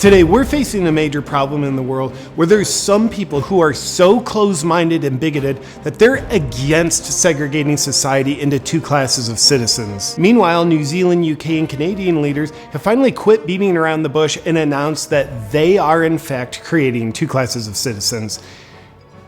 Today, we're facing a major problem in the world where there's some people who are so closed-minded and bigoted that they're against segregating society into two classes of citizens. Meanwhile, New Zealand, UK, and Canadian leaders have finally quit beating around the bush and announced that they are in fact creating two classes of citizens.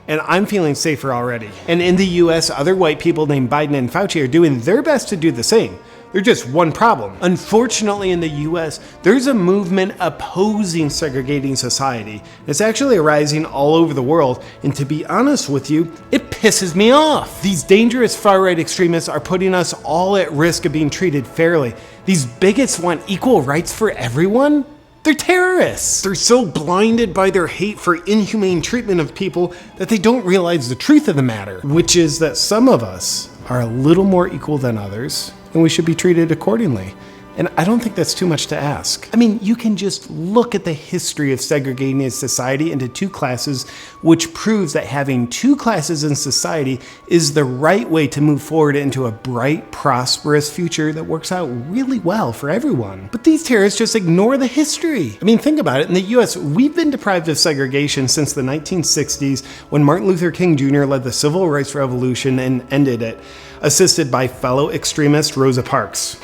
And I'm feeling safer already. And in the US, other white people named Biden and Fauci are doing their best to do the same. There's just one problem. Unfortunately, in the US, there's a movement opposing segregating society. It's actually arising all over the world, and to be honest with you, it pisses me off. These dangerous far-right extremists are putting us all at risk of being treated fairly. These bigots want equal rights for everyone? They're terrorists. They're so blinded by their hate for inhumane treatment of people that they don't realize the truth of the matter, which is that some of us are a little more equal than others, and we should be treated accordingly. And I don't think that's too much to ask. I mean, you can just look at the history of segregating a society into two classes, which proves that having two classes in society is the right way to move forward into a bright, prosperous future that works out really well for everyone. But these terrorists just ignore the history. I mean, think about it. In the US, we've been deprived of segregation since the 1960s when Martin Luther King Jr. led the Civil Rights Revolution and ended it, assisted by fellow extremist Rosa Parks.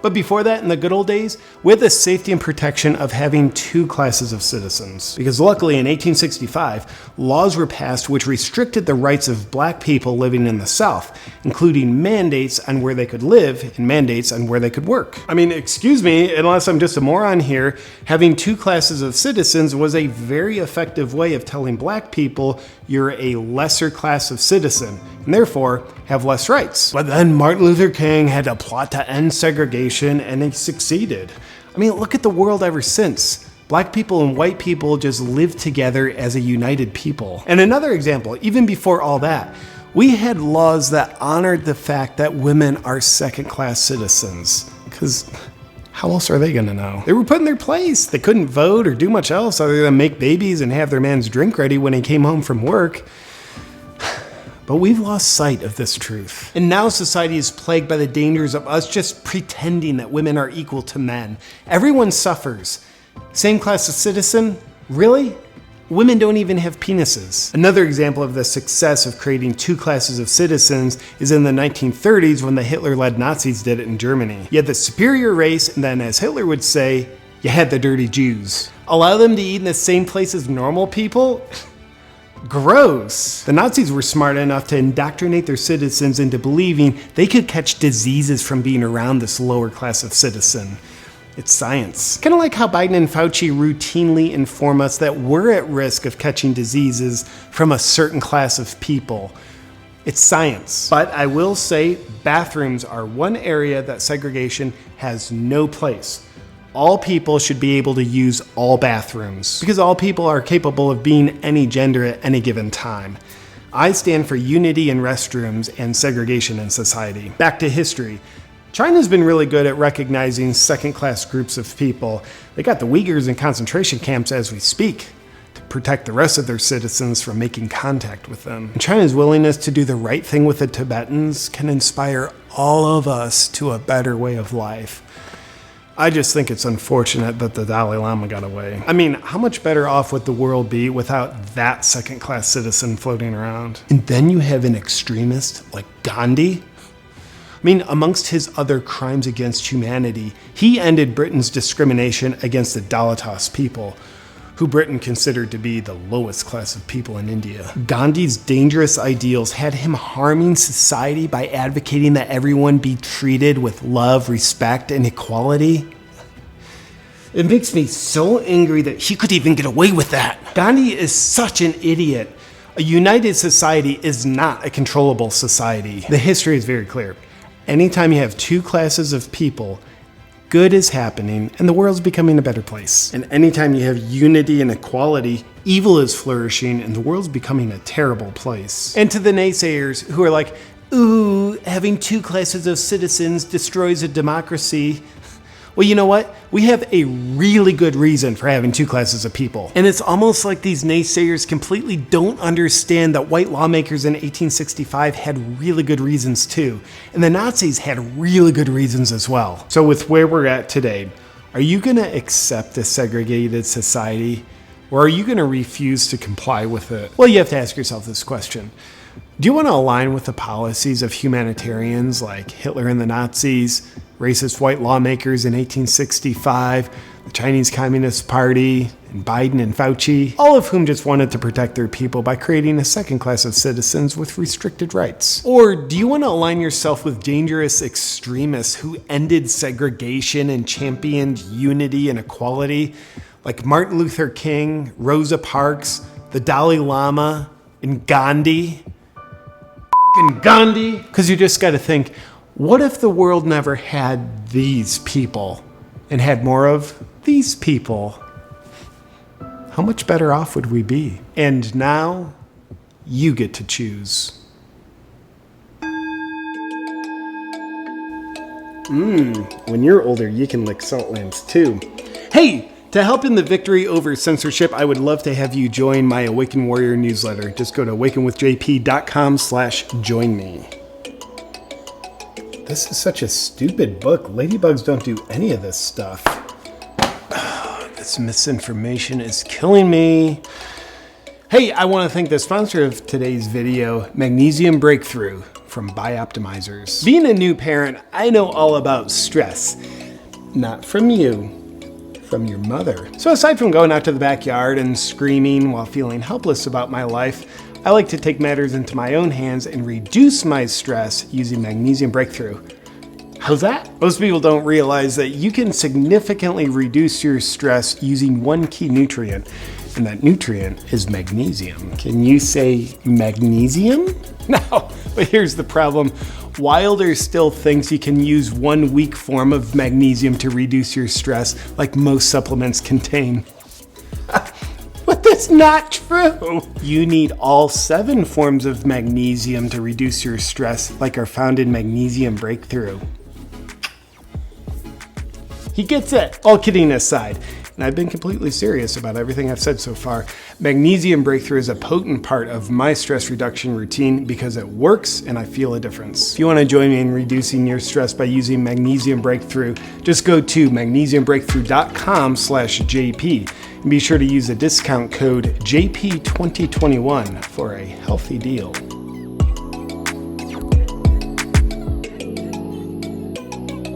But before that, in the good old days, we had the safety and protection of having two classes of citizens. Because luckily in 1865, laws were passed which restricted the rights of black people living in the South, including mandates on where they could live and mandates on where they could work. I mean, excuse me, unless I'm just a moron here, having two classes of citizens was a very effective way of telling black people you're a lesser class of citizen, and therefore have less rights. But then Martin Luther King had to plot to end segregation, and he succeeded. I mean, look at the world ever since. Black people and white people just live together as a united people. And another example, even before all that, we had laws that honored the fact that women are second-class citizens. Because how else are they gonna know? They were put in their place. They couldn't vote or do much else other than make babies and have their man's drink ready when he came home from work. But we've lost sight of this truth. And now society is plagued by the dangers of us just pretending that women are equal to men. Everyone suffers. Same class of citizen? Really? Women don't even have penises. Another example of the success of creating two classes of citizens is in the 1930s when the Hitler-led Nazis did it in Germany. You had the superior race, and then as Hitler would say, you had the dirty Jews. Allow them to eat in the same place as normal people? Gross. The Nazis were smart enough to indoctrinate their citizens into believing they could catch diseases from being around this lower class of citizen. It's science. Kind of like how Biden and Fauci routinely inform us that we're at risk of catching diseases from a certain class of people. It's science. But I will say bathrooms are one area that segregation has no place. All people should be able to use all bathrooms because all people are capable of being any gender at any given time. I stand for unity in restrooms and segregation in society. Back to history. China's been really good at recognizing second-class groups of people. They got the Uyghurs in concentration camps as we speak to protect the rest of their citizens from making contact with them. And China's willingness to do the right thing with the Tibetans can inspire all of us to a better way of life. I just think it's unfortunate that the Dalai Lama got away. I mean, how much better off would the world be without that second-class citizen floating around? And then you have an extremist like Gandhi. I mean, amongst his other crimes against humanity, he ended Britain's discrimination against the Dalitas people, who Britain considered to be the lowest class of people in India. Gandhi's dangerous ideals had him harming society by advocating that everyone be treated with love, respect, and equality. It makes me so angry that he could even get away with that. Gandhi is such an idiot. A united society is not a controllable society. The history is very clear. Anytime you have two classes of people, good is happening and the world's becoming a better place. And anytime you have unity and equality, evil is flourishing and the world's becoming a terrible place. And to the naysayers who are like, ooh, having two classes of citizens destroys a democracy. Well, you know what? We have a really good reason for having two classes of people. And it's almost like these naysayers completely don't understand that white lawmakers in 1865 had really good reasons too. And the Nazis had really good reasons as well. So with where we're at today, Are you going to accept a segregated society, or are you going to refuse to comply with it? Well, you have to ask yourself this question. Do you want to align with the policies of humanitarians like Hitler and the Nazis, racist white lawmakers in 1865, the Chinese Communist Party, and Biden and Fauci, all of whom just wanted to protect their people by creating a second class of citizens with restricted rights? Or do you want to align yourself with dangerous extremists who ended segregation and championed unity and equality, like Martin Luther King, Rosa Parks, the Dalai Lama, and Gandhi? Gandhi? Because you just got to think, what if the world never had these people and had more of these people? How much better off would we be? And now you get to choose. When you're older, you can lick salt lamps too. Hey! To help in the victory over censorship, I would love to have you join my Awaken Warrior newsletter. Just go to awakenwithjp.com/join me. This is such a stupid book. Ladybugs don't do any of this stuff. This misinformation is killing me. Hey, I want to thank the sponsor of today's video, Magnesium Breakthrough from Bioptimizers. Being a new parent, I know all about stress. Not from you. From your mother. So aside from going out to the backyard and screaming while feeling helpless about my life, I like to take matters into my own hands and reduce my stress using Magnesium Breakthrough. How's that? Most people don't realize that you can significantly reduce your stress using one key nutrient, and that nutrient is magnesium. Can you say magnesium? No, but here's the problem. Wilder still thinks you can use one weak form of magnesium to reduce your stress, like most supplements contain. But that's not true. You need all 7 forms of magnesium to reduce your stress, like are found in Magnesium Breakthrough. He gets it. All kidding aside, and I've been completely serious about everything I've said so far, Magnesium Breakthrough is a potent part of my stress reduction routine because it works and I feel a difference. If you want to join me in reducing your stress by using Magnesium Breakthrough, just go to magnesiumbreakthrough.com/JP and be sure to use the discount code JP2021 for a healthy deal.